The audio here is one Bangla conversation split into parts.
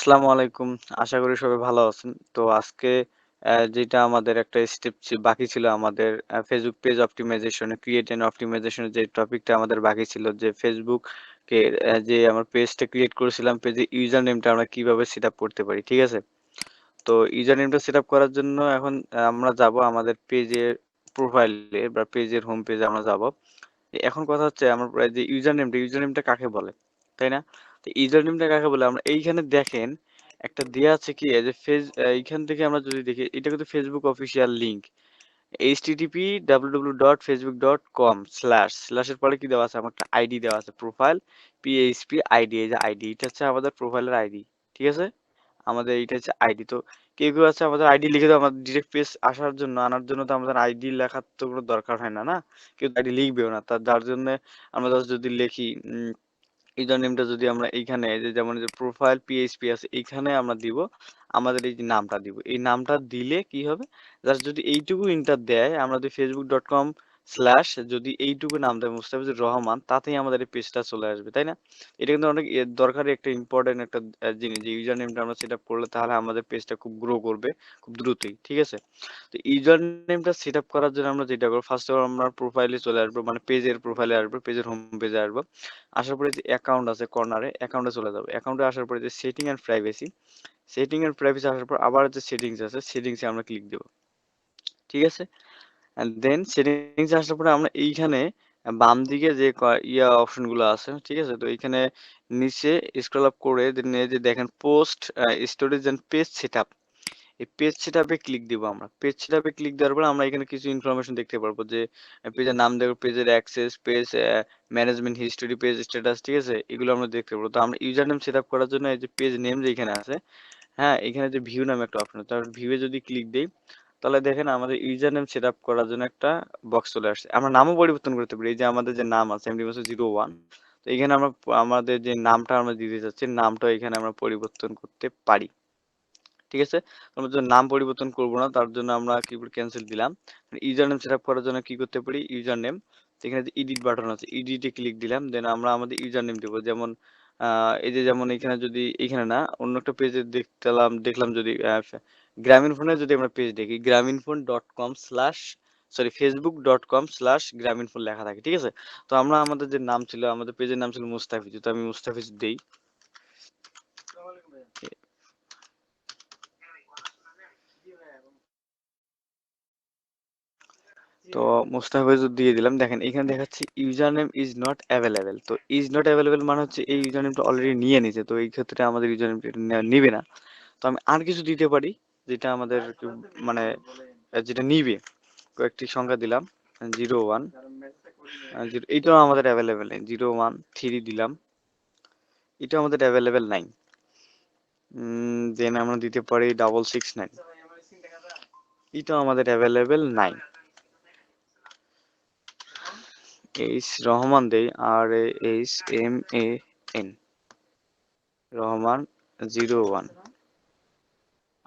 আসসালামু আলাইকুম। আশা করি সবাই ভালো আছেন। তো আজকে যেটা আমাদের একটা স্টেপ বাকি ছিল আমাদের Facebook page optimization, create and optimization এর যে টপিকটা আমাদের বাকি ছিল যে Facebook কে যে আমার পেজটা ক্রিয়েট করেছিলাম, পেজের ইউজার নেমটা আমরা কিভাবে সেটআপ করতে পারি। ঠিক আছে? তো ইউজার নেমটা সেটআপ করার জন্য এখন আমরা যাবো আমাদের পেজের প্রোফাইলে বা পেজের হোম পেজে আমরা যাবো। এখন কথা হচ্ছে আমার যে ইউজার নেমটা কাকে বলে? তাই না? তো ইউজার নেমটা কাকে বলে? আমরা এইখানে দেখেন একটা দেয়া আছে কি এই যে এইখান থেকে আমরা যদি দেখি এটা কিন্তু Facebook official link. http://www.facebook.com/ slash এর পরে কি দেওয়া আছে? আমার একটা আইডি দেওয়া আছে। প্রোফাইল পিএইচপি আইডি এই যে আইডি এটা হচ্ছে আমাদের প্রোফাইলের আইডি। ঠিক আছে? আমাদের এইটা হচ্ছে আইডি। তো কেউ আছে আমাদের আইডি লিখে দাও আমাদের ডিরেক্ট পেজ আসার জন্য আনার জন্য তো আমাদের আইডি লেখার তো কোনো দরকার হয় না, না? কেউ তো আইডি লিখবেও না। যার জন্যে আমরা জাস্ট যদি লিখি ইউজার নেমটা যদি আমরা এইখানে এই যে যেমন এই যে প্রোফাইল পিএইচপি আছে এইখানে আমরা দিব আমাদের এই যে নামটা দিব। এই নামটা দিলে কি হবে? জাস্ট যদি এইটুকু এন্টার দেয় আমরা যদি facebook.com/ যদি এইটুকু নাম দেয় মুস্তাফিজুর রহমান তাতেই আমাদের এই পেজটা চলে আসবে, তাই না? এটা কিন্তু অনেক দরকারি একটা ইম্পর্টেন্ট একটা জিনিস যে ইউজার নেমটা আমরা সেটআপ করলে তাহলে আমাদের পেজটা খুব গ্রো করবে খুব দ্রুতই। ঠিক আছে? তো ইউজার নেমটা সেটআপ করার জন্য আমরা যেটা করব ফার্স্ট অফ অল আমরা প্রোফাইলে চলে আসবো মানে পেজের প্রোফাইলে আসবো, পেজের হোম পেজে আসবো। আসার পরে যে অ্যাকাউন্ট আছে কর্নারে অ্যাকাউন্টে চলে যাবো। অ্যাকাউন্টে আসার পরে যে setting and privacy, setting and privacy আসার পর আবার যে সেটিংস আছে সেটিংসে আমরা ক্লিক দেব। ঠিক আছে? এন্ড দেন সেটিংস এ আসার পরে আমরা এইখানে বাম দিকে যে অপশন গুলো আছে, ঠিক আছে? তো এইখানে নিচে স্ক্রল আপ করে দেন এই যে দেখেন post storage and page setup, এই পেজ সেটআপে ক্লিক দিব আমরা। পেজ সেটআপে ক্লিক দেওয়ার পর আমরা এখানে কিছু ইনফরমেশন দেখতে পারবো যে পেজের নাম দেব, পেজের access, page management history, page status, ঠিক আছে? এগুলো আমরা দেখতে পারবো। তো আমরা ইউজার নেম সেটআপ করার জন্য এই যে পেজ নেম যেখানে আছে, হ্যাঁ, এখানে যে ভিউ নামে একটা অপশন আছে, তার ভিউ এ যদি ক্লিক দেই তাহলে দেখেন আমাদের ইউজার নেম সেটআপ করার জন্য একটা বক্স চলে আসছে। আমরা নামও পরিবর্তন করতে পারি। এই যে আমাদের যে নাম আছে MD01, তো এখানে আমরা আমাদের যে নামটা আমরা দিতে চাচ্ছি নামটা এখানে আমরা পরিবর্তন করতে পারি। ঠিক আছে? আমরা যদি নাম পরিবর্তন করব না তার জন্য আমরা কিবোর্ড ক্যান্সেল দিলাম। ইউজার নেম সেটআপ করার জন্য কি করতে পারি? ইউজার নেম, এখানে যে এডিট বাটন আছে, এডিটে ক্লিক দিলাম। দেন আমরা আমাদের ইউজার নেম দেব। যেমন এই যে যেমন এখানে যদি এখানে না অন্য একটা পেজে দেখলাম যদি গ্রামীণফোনে যদি আমরা পেজ দেখি গ্রামীণফোন.com/ facebook.com/গ্রামীণফোন লেখা থাকে। ঠিক আছে? তো আমরা আমাদের যে নাম ছিল আমাদের পেজের নাম ছিল মুস্তাফিজ। তো আমি মুস্তাফিজ দেই। তো মুস্তাফিজুর দিয়ে দিলাম। দেখেন এখানে দেখাচ্ছে user name is not available. তো ইজ নট অ্যাভেলেবেল মানে হচ্ছে এই ইউজার নেমটা অলরেডি নিয়ে নিছে। তো এই ক্ষেত্রে আমাদের ইউজার নেমটা নিবে না। তো আমি আর কিছু দিতে পারি যেটা আমাদের মানে যেটা নিবে। কয়েকটি সংখ্যা দিলাম 01 এইটাও আমাদের অ্যাভেলেবেল নেই। 013 দিলাম। এটাও আমাদের অ্যাভেলেবেল নাই। দেন আমরা দিতে পারি 669, এটাও আমাদের অ্যাভেলেবেল নাই। এইচ রহমান দেই, RAHMAN রহমান 01।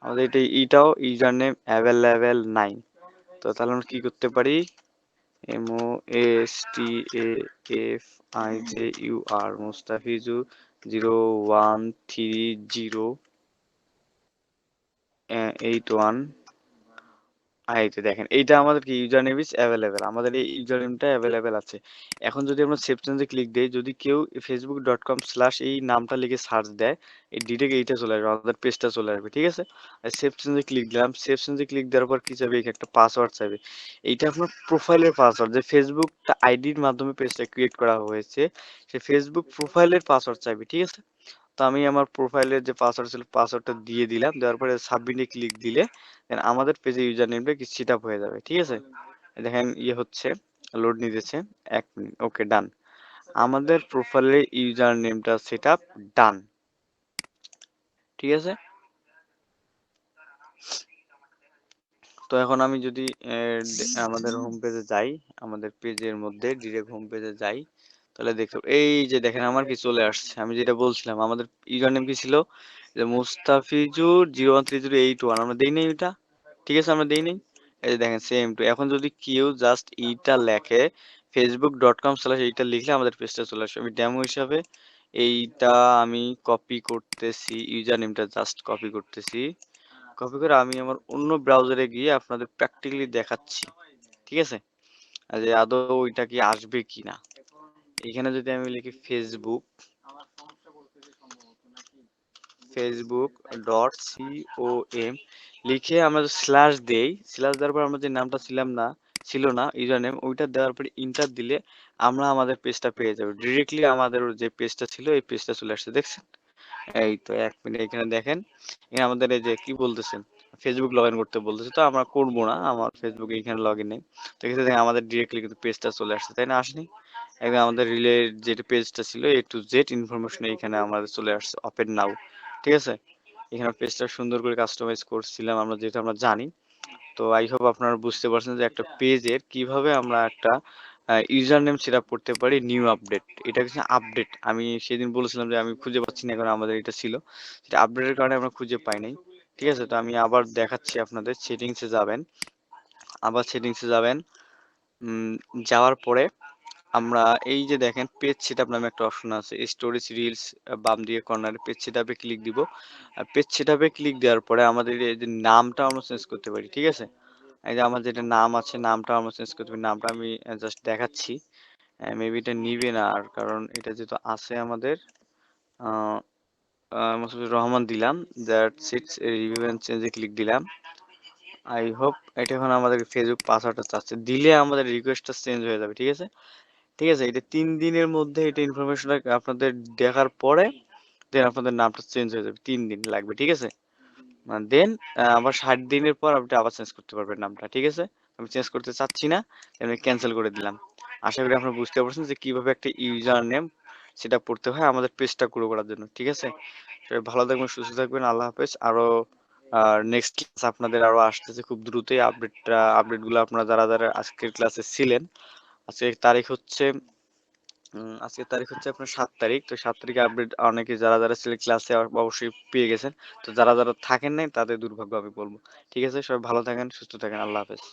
আমাদের এটাও ইউজার নেম অ্যাভেলেবেল নাই। তো তাহলে আমরা কি করতে পারি? MOSTAFIZUR মুস্তাফিজু 013081। এই যে দেখেন এইটা আমাদের কি ইউজার নেম ইজ অ্যাভেলেবেল, আমাদের এই ইউজার নেমটা অ্যাভেলেবেল আছে। এখন যদি আমরা সেভ চেঞ্জে ক্লিক দেই, যদি কেউ facebook.com/ এই নামটা লিখে সার্চ দেয় এই ডিরেক্ট এইটা চলে আসবে, আমাদের পেজটা চলে আসবে। ঠিক আছে? আর সেভ চেঞ্জে ক্লিক দিলাম, সেভ চেঞ্জে ক্লিক দেওয়ার পর কি চাইবে? একটা পাসওয়ার্ড চাইবে। এইটা আপনার প্রোফাইলের পাসওয়ার্ড, যে ফেসবুকটা আইডির মাধ্যমে পেজটা ক্রিয়েট করা হয়েছে সে ফেসবুক প্রোফাইলের পাসওয়ার্ড চাইবে। ঠিক আছে? তো আমি আমার প্রোফাইলের যে পাসওয়ার্ড ছিল পাসওয়ার্ডটা দিয়ে দিলাম, দেওয়ার পরে সাবমিটে ক্লিক দিলে দেন আমাদের পেজে ইউজার নেমটা কি সেট আপ হয়ে যাবে। ঠিক আছে? দেখেন হচ্ছে লোড নিতেছে 1 মিনিট। ওকে, ডান। আমাদের প্রোফাইলের ইউজার নেমটা সেট আপ ডান। ঠিক আছে? তো এখন আমি যদি আমাদের হোম পেজে যাই, আমাদের পেজের মধ্যে ডিরেক্ট হোম পেজে যাই, তাহলে দেখো এই যে দেখেন আমার কি চলে আসছে। আমি যেটা বলছিলাম আমাদের ইউজার নেম কি ছিল? যে মুস্তাফিজুর 013081 আমরা দেই নাই ওইটা। ঠিক আছে? আমরা দেই নাই। এই যে দেখেন সেম টু। এখন যদি কেউ জাস্ট এইটা লেখে facebook.com/ এইটা লিখলে আমাদের পেজটা চলে আসবে। আমি ডেমো হিসাবে এইটা আমি কপি করতেছি, ইউজার নেমটা জাস্ট কপি করতেছি। কপি করে আমি আমার অন্য ব্রাউজারে গিয়ে আপনাদের প্র্যাকটিক্যালি দেখাচ্ছি, ঠিক আছে? আর যে আদৌ ওইটা কি আসবে কিনা। এখানে যদি আমি লিখি facebook.com লিখে আমরা স্ল্যাশ দেই, স্ল্যাশ দেওয়ার পর আমরা যে নামটা ছিল না ইউজার নেম, ওইটা দেওয়ার পরে ইন্টার দিলে আমরা আমাদের পেজটা পেয়ে যাবো ডিরেক্টলি। আমাদের যে পেজটা ছিল এই পেজটা চলে আসছে, দেখছেন? এই তো 1 মিনিট এখানে দেখেন, এখানে আমাদের এই যে কি বলতেছেন ফেসবুক লগ ইন করতে বলতেছে, তো আমরা করবো না, আমার ফেসবুকে এখানে লগ ইন নেই। তো এখানে দেখেন আমাদের ডিরেক্টলি কিন্তু পেজটা চলে আসছে, তাই না? আসেনি? এখন আমাদের রিলে যে পেজটা ছিল A to Z ইনফরমেশন এখানে আমাদের চলে আসছে, ওপেন নাও, ঠিক আছে? এখানে পেজটা সুন্দর করে কাস্টমাইজ করছিলাম আমরা, যেটা আমরা জানি। তো আই হোপ আপনারা বুঝতে পারছেন যে একটা পেজের কিভাবে আমরা একটা ইউজার নেম সেট আপ করতে পারি। নিউ আপডেট, এটা হচ্ছে আপডেট। আমি সেদিন বলেছিলাম যে আমি খুঁজে পাচ্ছি না, এখন আমাদের এটা ছিল, সেটা আপডেটের কারণে আমরা খুঁজে পাই নাই। ঠিক আছে, তো আমি আবার দেখাচ্ছি আপনাদের। সেটিংসে যাবেন, আবার সেটিংসে যাবেন, উম, যাওয়ার পরে আমরা এই যে দেখেন পেজ সেটআপ নামে একটা অপশন আছে, স্টোরেজ রিলস বাম দিকে কর্নারে পেজ সেটআপে ক্লিক দিব। আর পেজ সেটআপে ক্লিক দেওয়ার পরে আমাদের এই যে নামটা আমরা চেঞ্জ করতে পারি, ঠিক আছে? এই যে আমার যেটা নাম আছে, নামটা আমরা চেঞ্জ করতে পারি। নামটা আমি জাস্ট দেখাচ্ছি, মেবি এটা নিবে না আর, কারণ এটা যেহেতু আছে আমাদের মাসুদুর রহমান দিলাম, দ্যাটস ইট। রিভিউ এন্ড চেঞ্জে ক্লিক দিলাম। আই হোপ এটা এখন আমাদের ফেসবুক পাসওয়ার্ডটা চাচ্ছে, দিলে আমাদের রিকোয়েস্টটা চেঞ্জ হয়ে যাবে, ঠিক আছে? ঠিক আছে, এটা 3 দিনের মধ্যে এটা ইনফরমেশনটা আপনাদের দেখার পরে দেন আপনাদের নামটা চেঞ্জ হয়ে যাবে। 3 দিন লাগবে, ঠিক আছে? দেন আবার 60 দিনের পর আপনি আবার চেঞ্জ করতে পারবেন নামটা, ঠিক আছে? আমি চেঞ্জ করতে চাচ্ছি না, আমি ক্যান্সেল করে দিলাম। আশা করি আপনারা বুঝতে পারছেন যে কিভাবে একটা ইউজার নেম সেটা পড়তে হয় আমাদের পেজটা গ্রো করার জন্য, ঠিক আছে? সবাই ভালো থাকবেন, সুস্থ থাকবেন, আল্লাহ হাফেজ। আরো নেক্সট ক্লাস আপনাদের আরো আসতেছে খুব দ্রুতই। আপডেটগুলো আপনারা যারা যারা আজকের ক্লাসে ছিলেন, আজকের তারিখ হচ্ছে আপনার 7 তারিখ। তো 7 তারিখে আপডেট অনেকে যারা যারা ছিল ক্লাসে অবশ্যই পেয়ে গেছেন। তো যারা যারা থাকেন নাই তাদের দুর্ভাগ্য আমি বলবো। ঠিক আছে, সবাই ভালো থাকেন, সুস্থ থাকেন, আল্লাহ হাফেজ।